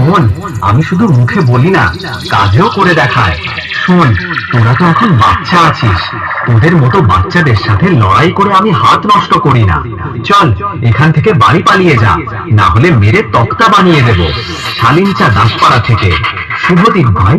শোন, আমি শুধু মুখে বলি না, কাজেও করে দেখায়। শোন, তোরা তো এখন বাচ্চা আছিস, তোদের মতো বাচ্চাদের সাথে লড়াই করে আমি হাত নষ্ট করি না। চল এখান থেকে বাড়ি পালিয়ে যা, না হলে মেরে তক্তা বানিয়ে দেব। শালিনচা দাসপাড়া থেকে, শুভদীপ ভাই।